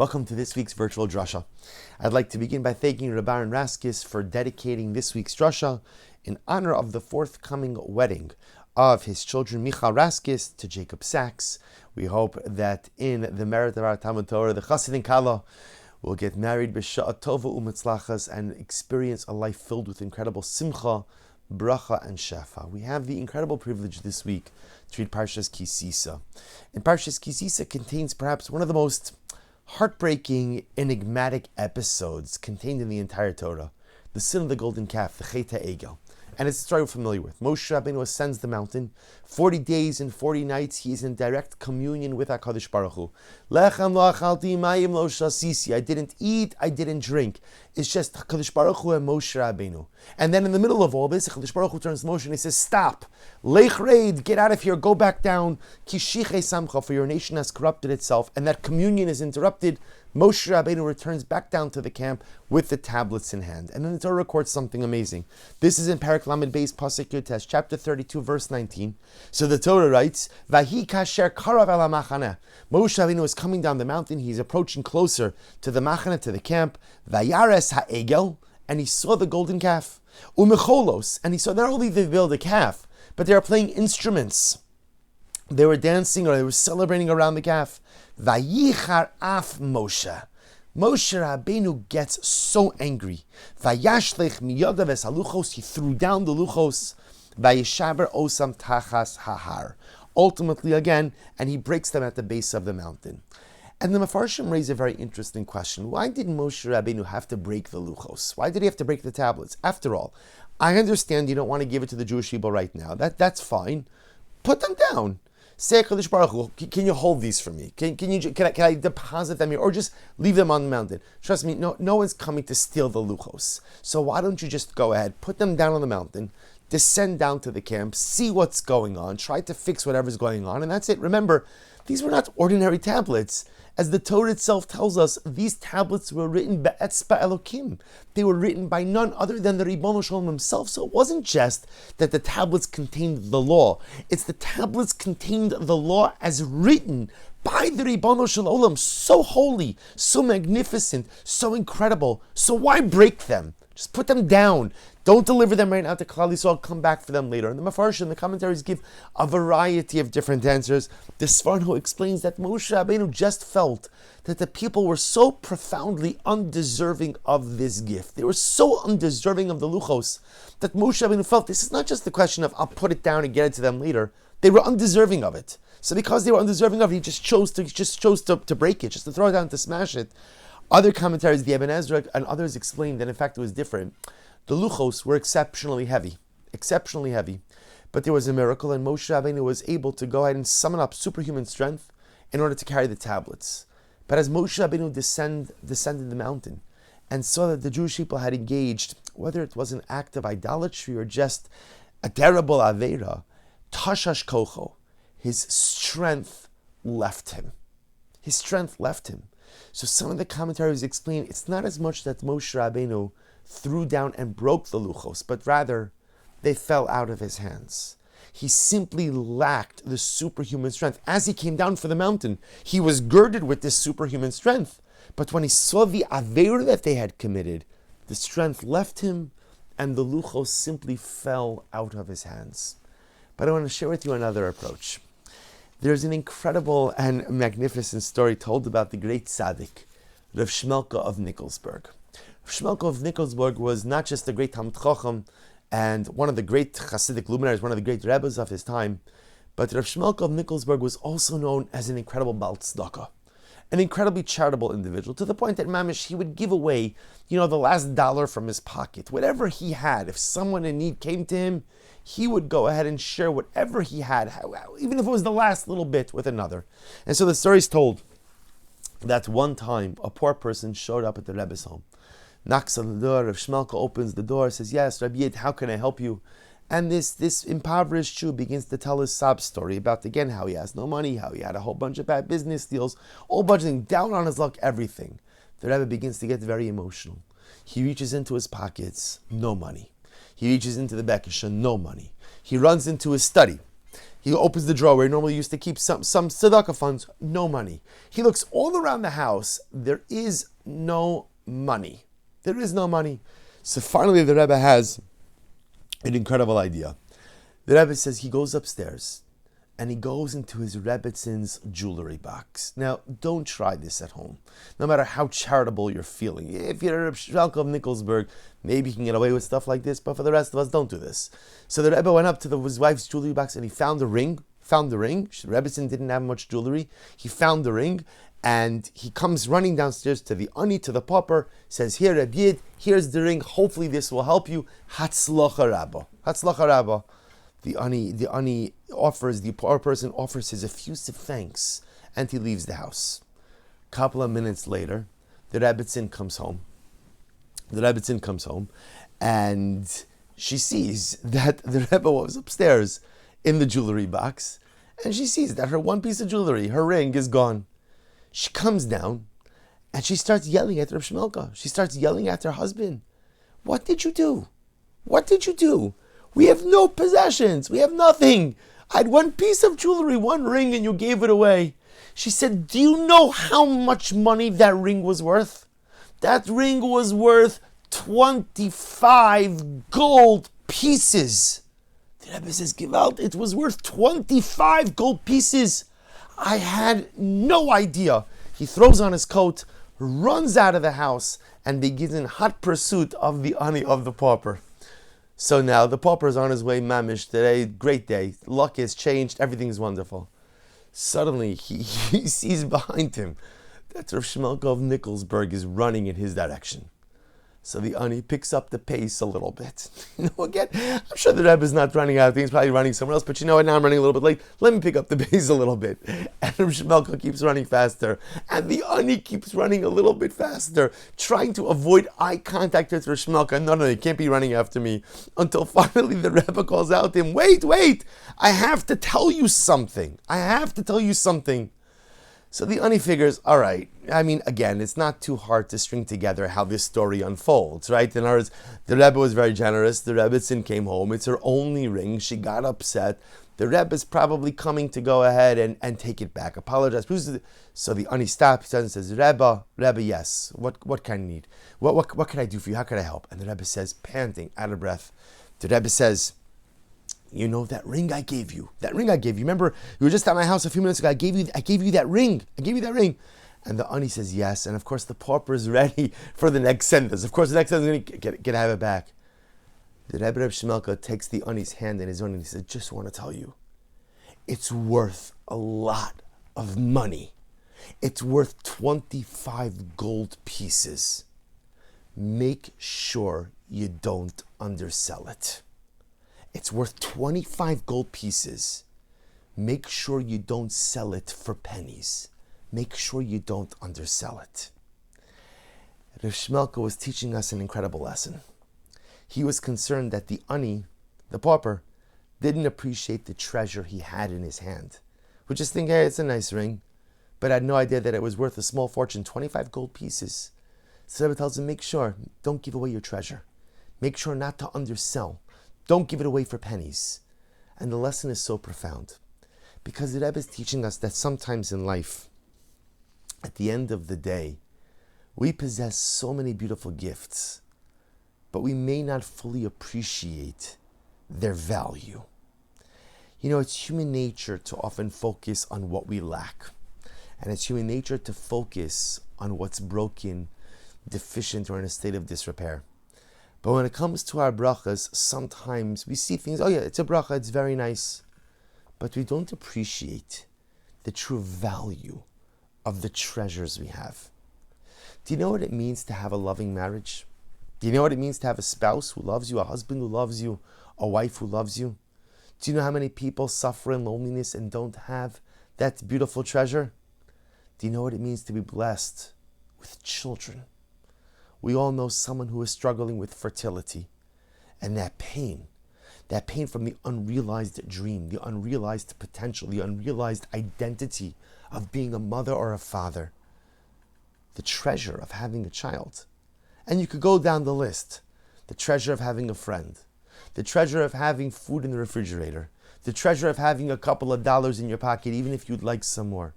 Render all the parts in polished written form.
Welcome to this week's virtual Drasha. I'd like to begin by thanking Rabbi Raskis for dedicating this week's Drasha in honor of the forthcoming wedding of his children Micha Raskis to Jacob Sachs. We hope that in the merit of our Talmud Torah, the Chassid Kala will get married b'sha'a tova u'mitzlachas and experience a life filled with incredible simcha, bracha, and shefa. We have the incredible privilege this week to read Parshas Ki Sisa. And Parshas Ki Sisa contains perhaps one of the most heartbreaking, enigmatic episodes contained in the entire Torah, the sin of the golden calf, the Chet HaEgel. And it's a story we're familiar with. Moshe Rabbeinu ascends the mountain. 40 days and 40 nights, he is in direct communion with HaKadosh Baruch Hu. Lechem lo achalti mayim lo shasisi. I didn't eat, I didn't drink. It's just HaKadosh Baruch Hu and Moshe Rabbeinu. And then in the middle of all this, HaKadosh Baruch Hu turns to Moshe and he says, stop. Lech reid, get out of here, go back down. Kishiche samcha, for your nation has corrupted itself. And that communion is interrupted. Moshe Rabbeinu returns back down to the camp with the tablets in hand. And then the Torah records something amazing. This is in Parak Lamed Beis Pasuk Yutes, chapter 32, verse 19. So the Torah writes, Vahi kasher karav el hamachaneh. Moshe Rabbeinu is coming down the mountain. He's approaching closer to the machaneh, to the camp. Vayares ha'egel, and he saw the golden calf. Umecholos, and he saw not only they build a calf, but they are playing instruments. They were dancing or they were celebrating around the calf. Vayichar af Moshe. Moshe Rabbeinu gets so angry. Vayashlech miyadav es haluchos. He threw down the luchos. Vayishaber osam tachas hahar. Ultimately, again, and he breaks them at the base of the mountain. And the Mefarshim raise a very interesting question. Why did Moshe Rabbeinu have to break the luchos? Why did he have to break the tablets? After all, I understand you don't want to give it to the Jewish people right now. That's fine. Put them down. Say, HaKadosh Baruch Hu, can you hold these for me? Can I deposit them here? Or just leave them on the mountain? Trust me, no one's coming to steal the luchos. So why don't you just go ahead, put them down on the mountain, descend down to the camp, see what's going on, try to fix whatever's going on, and that's it. Remember, these were not ordinary tablets. As the Torah itself tells us, these tablets were written be'etzba Elokim. They were written by none other than the Ribono Shalom himself. So it wasn't just that the tablets contained the law. It's the tablets contained the law as written by the Ribono Shalom. So holy, so magnificent, so incredible. So why break them? Just put them down. Don't deliver them right now to Klal Yisrael. Come back for them later. And the Mefarshim, the commentaries give a variety of different answers. The Sforno explains that Moshe Rabbeinu just felt that the people were so profoundly undeserving of this gift. They were so undeserving of the luchos that Moshe Rabbeinu felt this is not just the question of I'll put it down and get it to them later. They were undeserving of it. So because they were undeserving of it, he just chose to break it, just to throw it down, to smash it. Other commentaries, the Ibn Ezra and others explain that in fact it was different. The luchos were exceptionally heavy. But there was a miracle, and Moshe Rabbeinu was able to go ahead and summon up superhuman strength in order to carry the tablets. But as Moshe Rabbeinu descended the mountain and saw that the Jewish people had engaged, whether it was an act of idolatry or just a terrible aveira, tashash kocho, his strength left him. So some of the commentaries explain it's not as much that Moshe Rabbeinu threw down and broke the luchos, but rather they fell out of his hands. He simply lacked the superhuman strength. As he came down for the mountain, he was girded with this superhuman strength. But when he saw the aveira that they had committed, the strength left him and the luchos simply fell out of his hands. But I want to share with you another approach. There's an incredible and magnificent story told about the great tzaddik, Rav Shmelka of Nikolsburg. Rav Shmelka of Nikolsburg was not just a great Talmid Chacham and one of the great Hasidic luminaries, one of the great rebbes of his time, but Rav Shmelka of Nikolsburg was also known as an incredible Baal Tzedakah, an incredibly charitable individual, to the point that Mamish, he would give away, the last dollar from his pocket, whatever he had. If someone in need came to him, he would go ahead and share whatever he had, even if it was the last little bit, with another. And so the story is told that one time a poor person showed up at the Rebbe's home, knocks on the door. Rav Shmelka opens the door, says, "Yes, Rabbi Yid, how can I help you?" And this impoverished Jew begins to tell his sob story about, again, how he has no money, how he had a whole bunch of bad business deals, all bunch of things, down on his luck, everything. The Rebbe begins to get very emotional. He reaches into his pockets, no money. He reaches into the Bekisha, no money. He runs into his study. He opens the drawer where he normally used to keep some tzedakah funds. No money. He looks all around the house. There is no money. There is no money. So finally the Rebbe has an incredible idea. The Rebbe says he goes upstairs and he goes into his Rebbetzins jewelry box. Now, don't try this at home, no matter how charitable you're feeling. If you're a Shalka of Nikolsburg, maybe you can get away with stuff like this, but for the rest of us, don't do this. So the Rebbe went up to his wife's jewelry box and he found the ring. Rebbetzin didn't have much jewelry. He found the ring and he comes running downstairs to the ani, to the pauper, says, "Here, Rebbe Yid, here's the ring. Hopefully this will help you. Hatzlacha Rabba. Hatzlacha Rabba." The ani offers, the poor person offers his effusive thanks, and he leaves the house. A couple of minutes later, the Rebbetzin comes home. And she sees that the Rebbe was upstairs in the jewelry box, and she sees that her one piece of jewelry, her ring, is gone. She comes down, and she starts yelling at Reb Shmelka. She starts yelling at her husband. "What did you do? What did you do? We have no possessions. We have nothing. I had one piece of jewelry, one ring, and you gave it away." She said, "Do you know how much money that ring was worth? That ring was worth 25 gold pieces." The Rebbe says, "Gewalt, it was worth 25 gold pieces. I had no idea." He throws on his coat, runs out of the house, and begins in hot pursuit of the ani of the pauper. So now the pauper is on his way, mamish, today, great day. Luck has changed, everything's wonderful. Suddenly he sees behind him that Rav Shmelka of Nikolsburg is running in his direction. So the ani picks up the pace a little bit. Again, I'm sure the Rebbe is not running out of things, probably running somewhere else, but you know what, now I'm running a little bit late. Let me pick up the pace a little bit. And Rav Shmelka keeps running faster. And the ani keeps running a little bit faster, trying to avoid eye contact with Rav Shmelka. No, you can't be running after me. Until finally the Rebbe calls out to him, wait, I have to tell you something. So the ani figures, all right, I mean, again, it's not too hard to string together how this story unfolds, right? In other words, the Rebbe was very generous. The Rebbetzin came home. It's her only ring. She got upset. The Rebbe is probably coming to go ahead and take it back, apologize. So the ani stops and says, Rebbe, yes, what can I need? What can I do for you? How can I help? And the Rebbe says, panting, out of breath, the Rebbe says, "You know that ring I gave you. Remember, you were just at my house a few minutes ago. I gave you that ring. And the ani says yes. And of course, the pauper is ready for the next sentence. Of course, the next sentence is going to have it back. The Rebbe Reb Shmelka takes the ani's hand in his own and he says, "Just want to tell you, it's worth a lot of money. It's worth 25 gold pieces. Make sure you don't undersell it. It's worth 25 gold pieces. Make sure you don't sell it for pennies. Make sure you don't undersell it." Rav Shmelka was teaching us an incredible lesson. He was concerned that the ani, the pauper, didn't appreciate the treasure he had in his hand. Would just think, hey, it's a nice ring, but had no idea that it was worth a small fortune, 25 gold pieces. So Rebbe tells him, make sure, don't give away your treasure. Make sure not to undersell. Don't give it away for pennies. And the lesson is so profound because the Rebbe is teaching us that sometimes in life, at the end of the day, we possess so many beautiful gifts, but we may not fully appreciate their value. You know, it's human nature to often focus on what we lack. And it's human nature to focus on what's broken, deficient, or in a state of disrepair. But when it comes to our brachas, sometimes we see things, oh yeah, it's a bracha, it's very nice. But we don't appreciate the true value of the treasures we have. Do you know what it means to have a loving marriage? Do you know what it means to have a spouse who loves you, a husband who loves you, a wife who loves you? Do you know how many people suffer in loneliness and don't have that beautiful treasure? Do you know what it means to be blessed with children? We all know someone who is struggling with fertility, and that pain from the unrealized dream, the unrealized potential, the unrealized identity of being a mother or a father, the treasure of having a child. And you could go down the list. The treasure of having a friend, the treasure of having food in the refrigerator, the treasure of having a couple of dollars in your pocket, even if you'd like some more.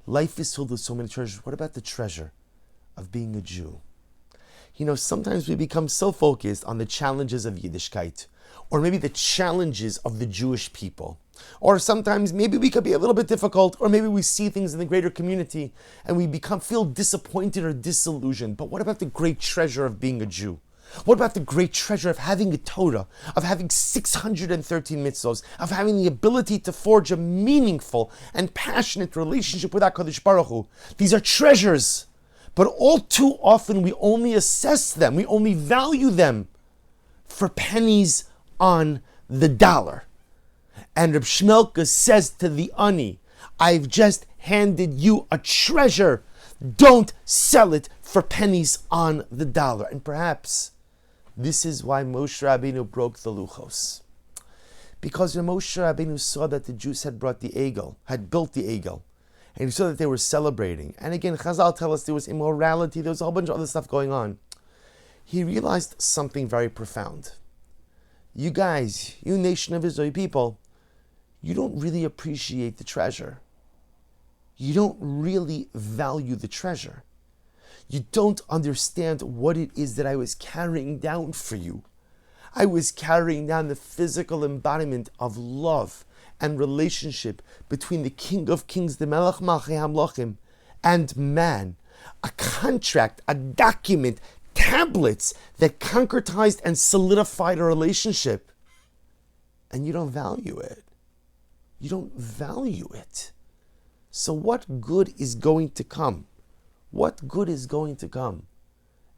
Life is filled with so many treasures. What about the treasure of being a Jew? Sometimes we become so focused on the challenges of Yiddishkeit, or maybe the challenges of the Jewish people. Or sometimes maybe we could be a little bit difficult, or maybe we see things in the greater community and we feel disappointed or disillusioned. But what about the great treasure of being a Jew? What about the great treasure of having a Torah, of having 613 mitzvos, of having the ability to forge a meaningful and passionate relationship with HaKadosh Baruch Hu? These are treasures, but all too often we only assess them, we only value them for pennies on the dollar. And Reb Shmelka says to the ani, I've just handed you a treasure. Don't sell it for pennies on the dollar. And perhaps this is why Moshe Rabbeinu broke the luchos. Because when Moshe Rabbeinu saw that the Jews had built the Egel, and he saw that they were celebrating, and again, Chazal tell us there was immorality, there was a whole bunch of other stuff going on, he realized something very profound. You guys, you nation of Israel people, you don't really appreciate the treasure. You don't really value the treasure. You don't understand what it is that I was carrying down for you. I was carrying down the physical embodiment of love and relationship between the King of Kings, the Melech Malchei Hamlochim, and man. A contract, a document, tablets that concretized and solidified a relationship. And you don't value it. You don't value it. So what good is going to come? What good is going to come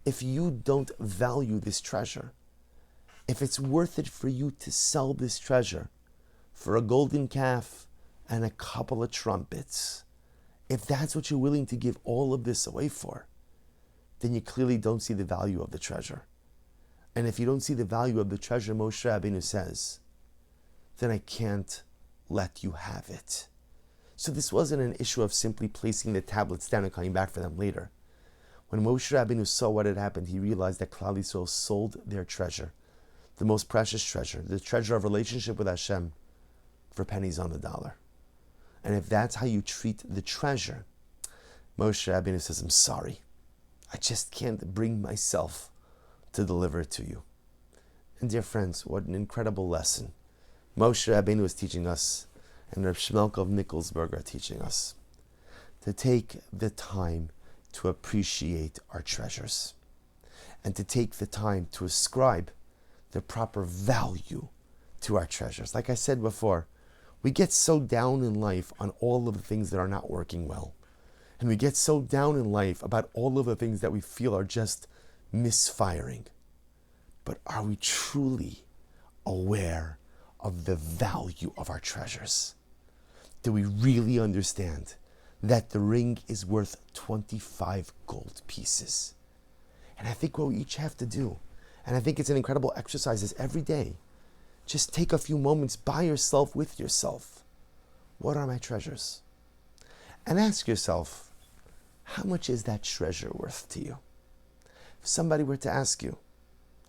if you don't value this treasure? If it's worth it for you to sell this treasure for a golden calf and a couple of trumpets, if that's what you're willing to give all of this away for, then you clearly don't see the value of the treasure. And if you don't see the value of the treasure, Moshe Rabbeinu says, then I can't let you have it. So this wasn't an issue of simply placing the tablets down and coming back for them later. When Moshe Rabbeinu saw what had happened, he realized that Klal Yisrael sold their treasure, the most precious treasure, the treasure of relationship with Hashem, for pennies on the dollar. And if that's how you treat the treasure, Moshe Rabbeinu says, I'm sorry. I just can't bring myself to deliver it to you. And dear friends, what an incredible lesson Moshe Rabbeinu is teaching us, and Reb Shmelka of Nikolsburg are teaching us, to take the time to appreciate our treasures, and to take the time to ascribe the proper value to our treasures. Like I said before, we get so down in life on all of the things that are not working well. And we get so down in life about all of the things that we feel are just misfiring. But are we truly aware of the value of our treasures? Do we really understand that the ring is worth 25 gold pieces? And I think what we each have to do, and I think it's an incredible exercise, is every day, just take a few moments by yourself, with yourself. What are my treasures? And ask yourself, how much is that treasure worth to you? If somebody were to ask you,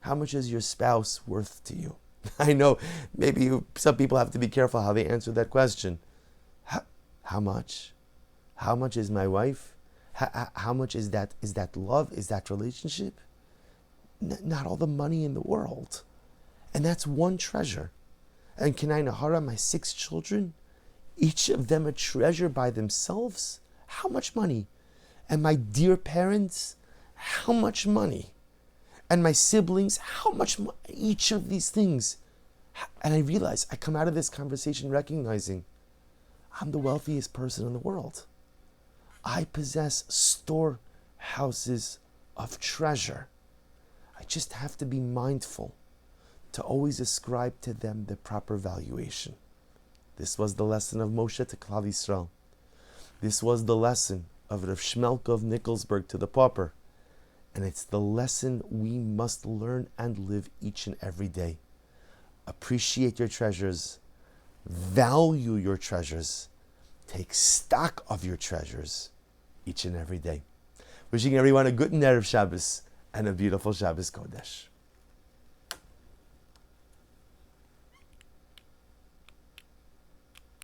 how much is your spouse worth to you? I know maybe some people have to be careful how they answer that question. How much? How much is my wife? How much is that love? Is that relationship? Not all the money in the world. And that's one treasure. And Kenai Nahara, my 6 children, each of them a treasure by themselves? How much money? And my dear parents, how much money? And my siblings, how much money? Each of these things. And I realize, I come out of this conversation recognizing I'm the wealthiest person in the world. I possess storehouses of treasure. I just have to be mindful to always ascribe to them the proper valuation. This was the lesson of Moshe to Klal Yisrael. This was the lesson of Rav Shmelka of Nikolsburg to the pauper. And it's the lesson we must learn and live each and every day. Appreciate your treasures. Value your treasures. Take stock of your treasures each and every day. Wishing everyone a good Erev Shabbos and a beautiful Shabbos Kodesh.